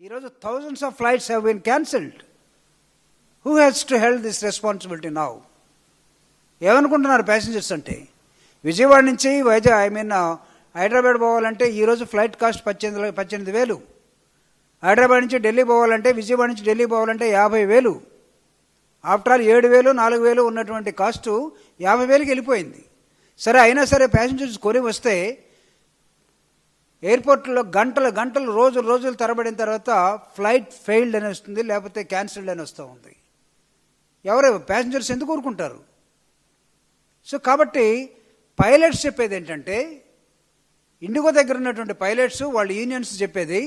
ఈరోజు thousands of flights have been cancelled. Who has to hold this responsibility now? ఏమనుకుంటున్నారు passengers అంటే? విజయవాడ నుంచి హైదరాబాద్ పోవాలంటే ఈరోజు ఫ్లైట్ కాస్ట్ 18,000. హైదరాబాద్ నుంచి ఢిల్లీ పోవాలంటే, విజయవాడ నుంచి ఢిల్లీ పోవాలంటే 50,000. ఆఫ్టర్ ఆల్ 7,000 4,000 ఉన్నటువంటి కాస్టు 50,000కి వెళ్ళిపోయింది. సరే, అయినా సరే ప్యాసింజర్స్ కొని వస్తే ఎయిర్పోర్ట్లో గంటలు రోజులు తరబడిన తర్వాత ఫ్లైట్ ఫెయిల్డ్ అని వస్తుంది, లేకపోతే క్యాన్సిల్డ్ అని వస్తూ ఉంది. ఎవరు ప్యాసింజర్స్ ఎందుకు ఊరుకుంటారు? సో కాబట్టి పైలట్స్ చెప్పేది ఏంటంటే, ఇండిగో దగ్గర ఉన్నటువంటి పైలట్స్ వాళ్ళ యూనియన్స్ చెప్పేది,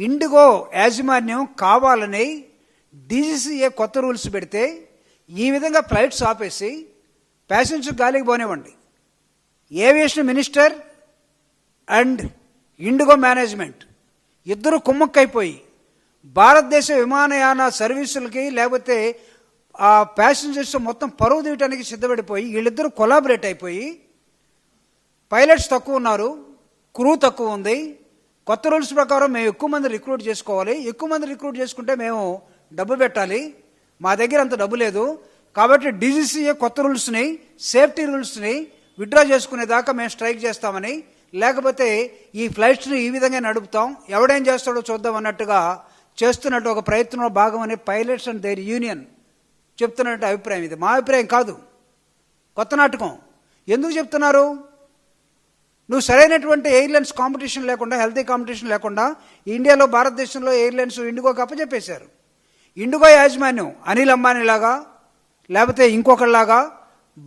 ఇండిగో యాజమాన్యం కావాలని డీజీసీఏ కొత్త రూల్స్ పెడితే ఈ విధంగా ఫ్లైట్స్ ఆపేసి ప్యాసింజర్స్ గాలికి పోనివ్వండి. Aviation minister and IndiGo management ఇద్దరు కుమ్మక్కైపోయి భారతదేశ విమానయాన సర్వీసులకి, లేకపోతే ఆ ప్యాసింజర్స్ మొత్తం పరువు తీయటానికి సిద్ధపడిపోయి వీళ్ళిద్దరూ కొలాబరేట్ అయిపోయి, పైలట్స్ తక్కువ ఉన్నారు, క్రూ తక్కువ ఉంది, కొత్త రూల్స్ ప్రకారం మేము ఎక్కువ మంది రిక్రూట్ చేసుకోవాలి, ఎక్కువ మంది రిక్రూట్ చేసుకుంటే మేము డబ్బు పెట్టాలి, మా దగ్గర అంత డబ్బు లేదు, కాబట్టి డీజీసీఏ కొత్త రూల్స్ని, సేఫ్టీ రూల్స్ని విత్డ్రా చేసుకునేదాకా మేము స్ట్రైక్ చేస్తామని, లేకపోతే ఈ ఫ్లైట్స్ని ఈ విధంగా నడుపుతాం, ఎవడేం చేస్తాడో చూద్దాం అన్నట్టుగా చేస్తున్నట్టు ఒక ప్రయత్నంలో భాగమని పైలట్స్ అండ్ దేర్ యూనియన్ చెప్తున్నట్టు అభిప్రాయం. ఇది మా అభిప్రాయం కాదు, కొత్త నాటకం. ఎందుకు చెప్తున్నారు? నువ్వు సరైనటువంటి ఎయిర్లైన్స్ కాంపిటీషన్ లేకుండా, హెల్తీ కాంపిటీషన్ లేకుండా ఇండియాలో, భారతదేశంలో ఎయిర్లైన్స్ ఇండిగోకి అప్పచెప్పేశారు. ఇండిగో యాజమాన్యం అనిల్ అంబానీ లాగా, లేకపోతే ఇంకొకరిలాగా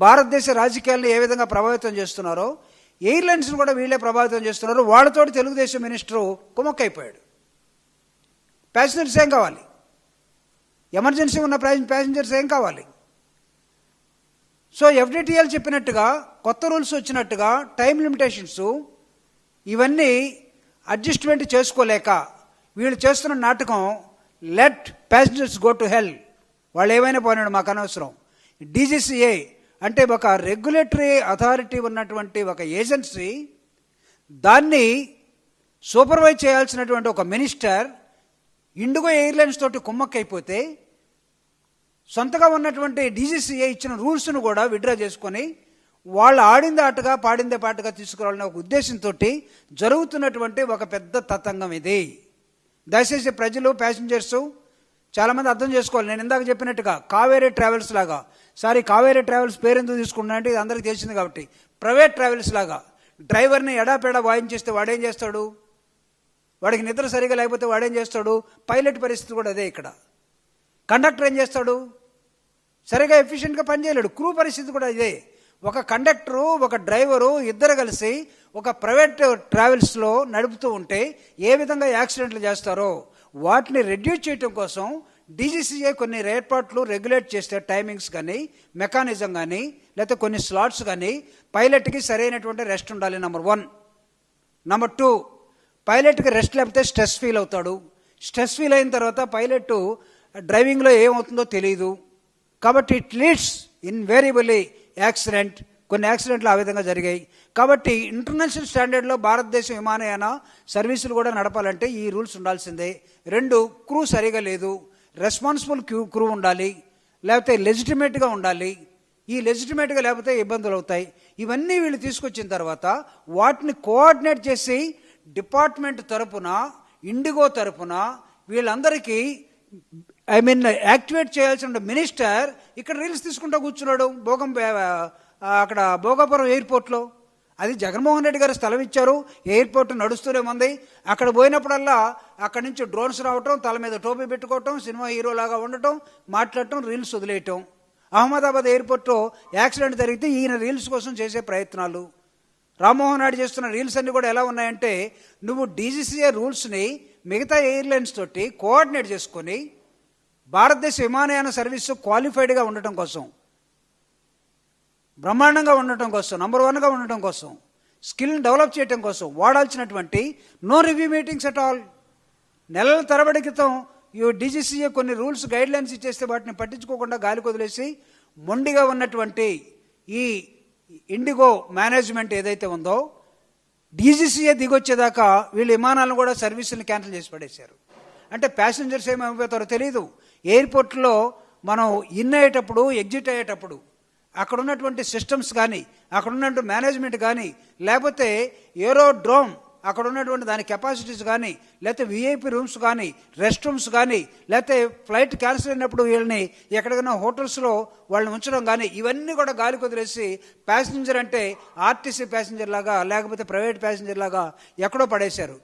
భారతదేశ రాజకీయాలను ఏ విధంగా ప్రభావితం చేస్తున్నారో ఎయిర్లైన్స్ను కూడా వీళ్ళే ప్రభావితం చేస్తున్నారు. వాళ్ళతోటి తెలుగుదేశం మినిస్టరు కుమ్మక్కైపోయాడు. ప్యాసింజర్స్ ఏం కావాలి? ఎమర్జెన్సీ ఉన్న ప్యాసింజర్స్ ఏం కావాలి? సో ఎఫ్డిటిఎల్ చెప్పినట్టుగా, కొత్త రూల్స్ వచ్చినట్టుగా, టైం లిమిటేషన్స్ ఇవన్నీ అడ్జస్ట్మెంట్ చేసుకోలేక వీళ్ళు చేస్తున్న నాటకం let passengers go to hell, వాళ్ళు ఏమైనా పోయినాడు మాకు అనవసరం. డీజీసీఏ అంటే ఒక రెగ్యులేటరీ అథారిటీ ఉన్నటువంటి ఒక ఏజెన్సీ, దాన్ని సూపర్వైజ్ చేయాల్సినటువంటి ఒక మినిస్టర్ ఇండిగో ఎయిర్లైన్స్ తోటి కుమ్మక్కైపోతే సొంతగా ఉన్నటువంటి డీజీసీఏ ఇచ్చిన రూల్స్ను కూడా విత్డ్రా చేసుకొని వాళ్ళు ఆడిందే ఆటగా పాడిందే పాటగా తీసుకురావాలనే ఒక ఉద్దేశంతో జరుగుతున్నటువంటి ఒక పెద్ద తతంగం ఇది. దయచేసి ప్రజలు, ప్యాసింజర్స్ చాలామంది అర్థం చేసుకోవాలి. నేను ఇందాక చెప్పినట్టుగా కావేరీ ట్రావెల్స్ లాగా, సారీ కావేరీ ట్రావెల్స్ పేరు ఎందుకు తీసుకున్నా అంటే ఇది అందరికీ తెలిసింది కాబట్టి, ప్రైవేట్ ట్రావెల్స్ లాగా డ్రైవర్ని ఎడాపెడా వాయించేస్తే వాడేం చేస్తాడు? వాడికి నిద్ర సరిగా లేకపోతే వాడేం చేస్తాడు? పైలట్ పరిస్థితి కూడా అదే. ఇక్కడ కండక్టర్ ఏం చేస్తాడు? సరిగా ఎఫిషియెంట్గా పనిచేయలేడు. క్రూ పరిస్థితి కూడా ఇదే. ఒక కండక్టరు, ఒక డ్రైవరు ఇద్దరు కలిసి ఒక ప్రైవేట్ ట్రావెల్స్లో నడుపుతూ ఉంటే ఏ విధంగా యాక్సిడెంట్లు చేస్తారో వాటిని రెడ్యూస్ చేయడం కోసం డీజీసీఏ కొన్ని ఏర్పాట్లు రెగ్యులేట్ చేస్తే, టైమింగ్స్ కానీ, మెకానిజం కానీ, లేకపోతే కొన్ని స్లాట్స్ కానీ, పైలట్కి సరైనటువంటి రెస్ట్ ఉండాలి. నెంబర్ 1. నెంబర్ 2, పైలట్కి రెస్ట్ లేకపోతే స్ట్రెస్ ఫీల్ అవుతాడు. స్ట్రెస్ ఫీల్ అయిన తర్వాత పైలట్ డ్రైవింగ్లో ఏమవుతుందో తెలియదు. కాబట్టి ఇట్ లీడ్స్ ఇన్వేరియబుల్లీ యాక్సిడెంట్. కొన్ని యాక్సిడెంట్లు ఆ విధంగా జరిగాయి. కాబట్టి ఇంటర్నేషనల్ స్టాండర్డ్లో భారతదేశ విమానయాన సర్వీసులు కూడా నడపాలంటే ఈ రూల్స్ ఉండాల్సిందే. 2, క్రూ సరిగా లేదు, రెస్పాన్సిబుల్ క్రూ ఉండాలి, లేకపోతే లెజిటిమేట్గా ఉండాలి. ఈ లెజిటిమేట్గా లేకపోతే ఇబ్బందులు అవుతాయి. ఇవన్నీ వీళ్ళు తీసుకొచ్చిన తర్వాత వాటిని కోఆర్డినేట్ చేసి డిపార్ట్మెంట్ తరపున, ఇండిగో తరపున వీళ్ళందరికీ యాక్టివేట్ చేయాల్సిన మినిస్టర్ ఇక్కడ రీల్స్ తీసుకుంటూ కూర్చున్నాడు అక్కడ భోగాపురం ఎయిర్పోర్ట్లో. అది జగన్మోహన్ రెడ్డి గారు స్థలం ఇచ్చారు, ఎయిర్పోర్ట్ నడుస్తూనే ఉంది. అక్కడ పోయినప్పుడల్లా అక్కడి నుంచి డ్రోన్స్ రావటం, తల మీద టోపీ పెట్టుకోవటం, సినిమా హీరోలాగా ఉండటం, మాట్లాడటం, రీల్స్ వదిలేయటం. అహ్మదాబాద్ ఎయిర్పోర్ట్లో యాక్సిడెంట్ జరిగితే ఈయన రీల్స్ కోసం చేసే ప్రయత్నాలు. రామ్మోహన్ నాయుడు చేస్తున్న రీల్స్ అన్నీ కూడా ఎలా ఉన్నాయంటే, నువ్వు డీజీసీఏ రూల్స్ని మిగతా ఎయిర్లైన్స్ తోటి కోఆర్డినేట్ చేసుకొని భారతదేశ విమానయాన సర్వీసు క్వాలిఫైడ్గా ఉండటం కోసం, బ్రహ్మాండంగా ఉండటం కోసం, నెంబర్ 1గా ఉండటం కోసం, స్కిల్ని డెవలప్ చేయడం కోసం వాడాల్సినటువంటి no review meetings at all. నెలల తరబడి క్రితం డీజీసీఏ కొన్ని రూల్స్, గైడ్లైన్స్ ఇచ్చేస్తే వాటిని పట్టించుకోకుండా గాలికి వదిలేసి మొండిగా ఉన్నటువంటి ఈ ఇండిగో మేనేజ్మెంట్ ఏదైతే ఉందో డీజీసీఏ దిగొచ్చేదాకా వీళ్ళ విమానాలను కూడా సర్వీసులను క్యాన్సిల్ చేసి పడేశారు. అంటే ప్యాసింజర్స్ ఏమైపోతారో తెలియదు. ఎయిర్పోర్ట్లో మనం ఇన్ అయ్యేటప్పుడు, ఎగ్జిట్ అయ్యేటప్పుడు అక్కడ ఉన్నటువంటి సిస్టమ్స్ కానీ, అక్కడ ఉన్నటువంటి మేనేజ్మెంట్ కానీ, లేకపోతే ఏరోడ్రోమ్ అక్కడ ఉన్నటువంటి దాని కెపాసిటీస్ కానీ, లేకపోతే విఐపి రూమ్స్ కానీ, రెస్ట్ రూమ్స్ కానీ, లేకపోతే ఫ్లైట్ క్యాన్సిల్ అయినప్పుడు వీళ్ళని ఎక్కడికైనా హోటల్స్లో వాళ్ళని ఉంచడం కానీ, ఇవన్నీ కూడా గాలి కుదిరేసి ప్యాసింజర్ అంటే ఆర్టీసీ ప్యాసింజర్ లాగా, లేకపోతే ప్రైవేట్ ప్యాసింజర్ లాగా ఎక్కడో పడేశారు.